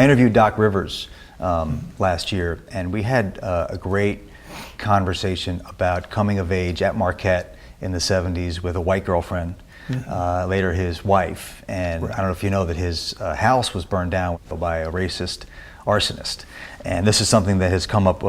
I interviewed Doc Rivers last year, and we had a great conversation about coming of age at Marquette in the 70s with a white girlfriend, later his wife. And I don't know if you know that his house was burned down by a racist arsonist. And this is something that has come up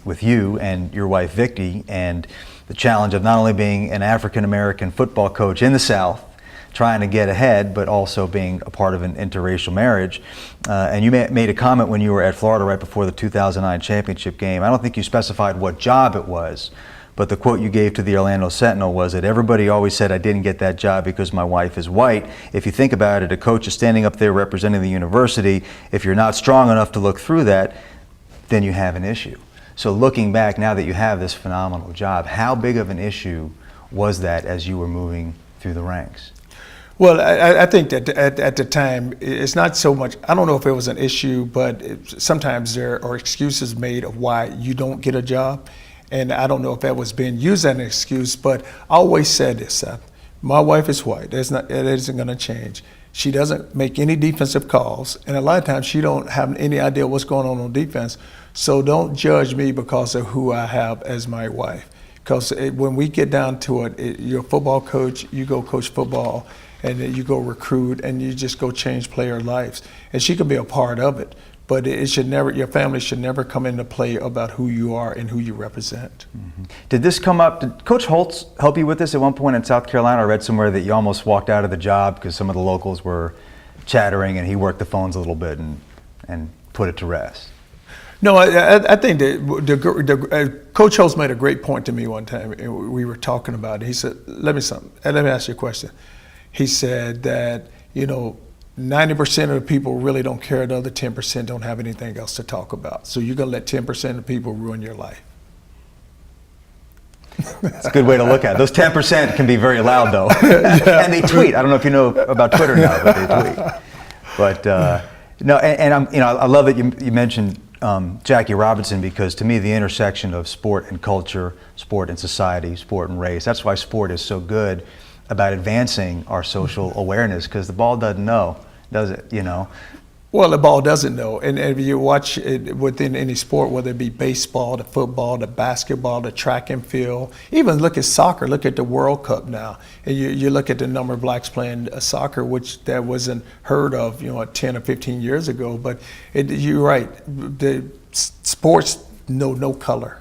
with you and your wife, Vicki, and the challenge of not only being an African-American football coach in the South, trying to get ahead, but also being a part of an interracial marriage. And you made a comment when you were at Florida right before the 2009 championship game. I don't think you specified what job it was, but the quote you gave to the Orlando Sentinel was that everybody always said I didn't get that job because my wife is white. If you think about it, a coach is standing up there representing the university. If you're not strong enough to look through that, then you have an issue. So looking back, now that you have this phenomenal job, how big of an issue was that as you were moving through the ranks? Well, I think that at the time, it's not so much, I don't know if it was an issue, but sometimes there are excuses made of why you don't get a job. And I don't know if that was being used as an excuse, but I always said this, Seth, my wife is white, it isn't gonna change. She doesn't make any defensive calls, and a lot of times she don't have any idea what's going on defense. So don't judge me because of who I have as my wife. Because when we get down to it, you're a football coach, you go coach football, and then you go recruit, and you just go change player lives. And she can be a part of it, but it should never, your family should never come into play about who you are and who you represent. Mm-hmm. Did this come up, did Coach Holtz help you with this at one point in South Carolina? I read somewhere that you almost walked out of the job because some of the locals were chattering and he worked the phones a little bit and put it to rest. No, I think that Coach Holtz made a great point to me one time, and we were talking about it. He said, let me ask you a question. He said that, 90% of the people really don't care, the other 10% don't have anything else to talk about. So you're gonna let 10% of people ruin your life. That's a good way to look at it. Those 10% can be very loud though. Yeah. And they tweet. I don't know if you know about Twitter now, but they tweet. But no, and I love that you mentioned Jackie Robinson, because to me the intersection of sport and culture, sport and society, sport and race, that's why sport is so good about advancing our social awareness, because the ball doesn't know, does it? Well, the ball doesn't know, and if you watch it within any sport, whether it be baseball, the football, the basketball, the track and field, even look at soccer, look at the World Cup now, and you look at the number of blacks playing soccer, which that wasn't heard of 10 or 15 years ago, but you're right, the sports know no color.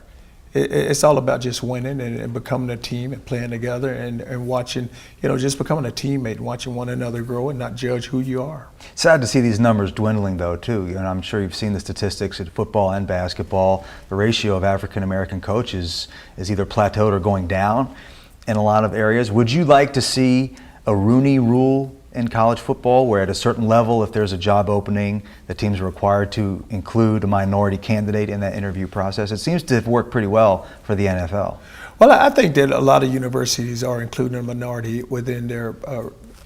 It's all about just winning and becoming a team and playing together and watching, just becoming a teammate and watching one another grow and not judge who you are. Sad to see these numbers dwindling though too. I'm sure you've seen the statistics at football and basketball. The ratio of African American coaches is either plateaued or going down in a lot of areas. Would you like to see a Rooney Rule in college football, where at a certain level, if there's a job opening, the teams are required to include a minority candidate in that interview process? It seems to have worked pretty well for the NFL. Well, I think that a lot of universities are including a minority within their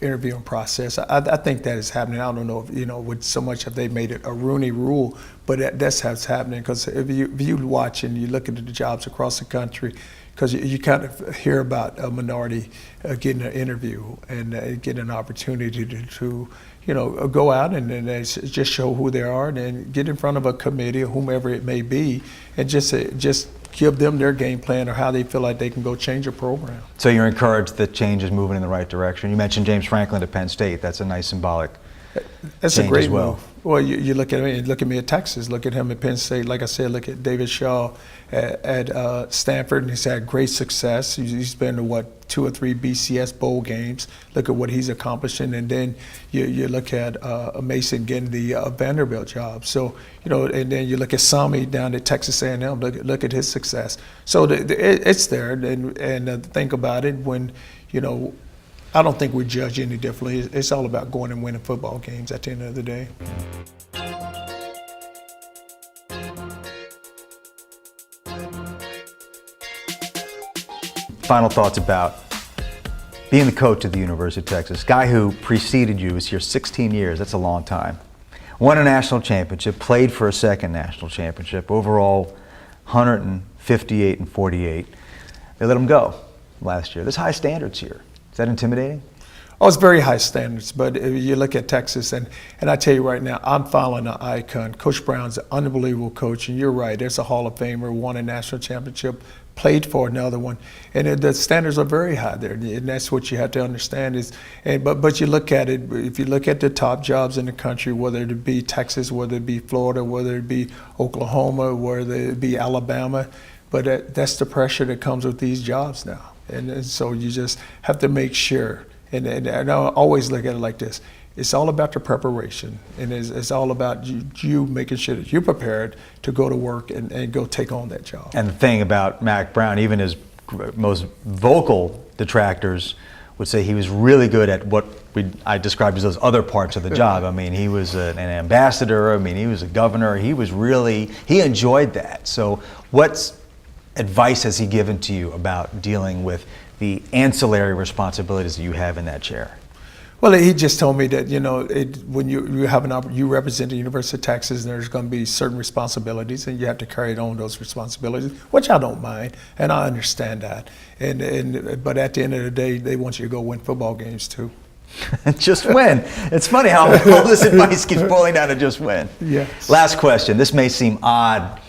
interviewing process. I think that is happening. I don't know if, with so much if they made it a Rooney Rule, but that's how it's happening. Because if you watch and you look at the jobs across the country, because you kind of hear about a minority getting an interview and getting an opportunity to go out and just show who they are, and then get in front of a committee or whomever it may be, and just give them their game plan or how they feel like they can go change a program. So you're encouraged that change is moving in the right direction. You mentioned James Franklin at Penn State. That's a nice symbolic That's a great well. move. Well, you look at me, look at me at Texas, look at him at Penn State. Like I said, look at David Shaw at Stanford, and he's had great success. He's been to 2 or 3 BCS bowl games. Look at what he's accomplishing, and then you look at Mason getting the Vanderbilt job. So and then you look at Sami down at Texas A&M. Look at his success. So it's there, and think about it when I don't think we judge any differently. It's all about going and winning football games at the end of the day. Final thoughts about being the coach at the University of Texas. Guy who preceded you was here 16 years. That's a long time. Won a national championship, played for a second national championship, overall 158-48. They let him go last year. There's high standards here. Is that intimidating? Oh, it's very high standards, but if you look at Texas, and I tell you right now, I'm following an icon. Coach Brown's an unbelievable coach, and you're right, there's a Hall of Famer, won a national championship, played for another one, and the standards are very high there, and that's what you have to understand is, but you look at it, if you look at the top jobs in the country, whether it be Texas, whether it be Florida, whether it be Oklahoma, whether it be Alabama, but that's the pressure that comes with these jobs now, and so you just have to make sure. And I always look at it like this. It's all about the preparation, and it's all about you making sure that you're prepared to go to work and go take on that job. And the thing about Mack Brown, even his most vocal detractors would say he was really good at what I described as those other parts of the job. I mean, he was an ambassador. I mean, he was a governor. He enjoyed that. So what advice has he given to you about dealing with the ancillary responsibilities that you have in that chair? Well, he just told me that, when you have you represent the University of Texas, and there's going to be certain responsibilities, and you have to carry on those responsibilities, which I don't mind, and I understand that. But at the end of the day, they want you to go win football games too. Just win. It's funny how all this advice keeps boiling down to just win. Yes. Last question. This may seem odd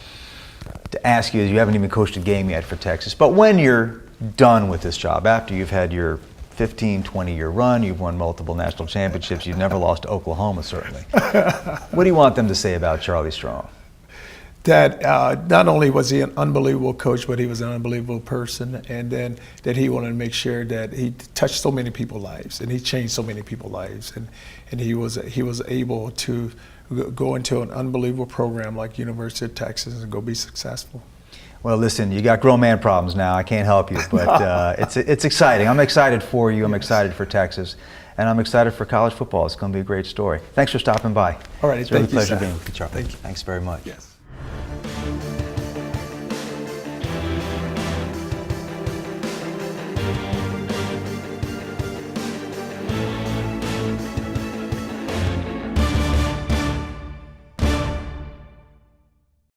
to ask you, as you haven't even coached a game yet for Texas, but when you're done with this job, after you've had your 15, 20-year run, you've won multiple national championships, you've never lost to Oklahoma, certainly. What do you want them to say about Charlie Strong? That not only was he an unbelievable coach, but he was an unbelievable person, and then that he wanted to make sure that he touched so many people's lives, and he changed so many people's lives, and he was able to go into an unbelievable program like University of Texas and go be successful. Well, listen, you got grown man problems now. I can't help you, but it's exciting. I'm excited for you. I'm excited for Texas, and I'm excited for college football. It's going to be a great story. Thanks for stopping by. All right, it's really thank you, a pleasure Sam. being with you, Charlie. Thank you. Thanks very much. Yes.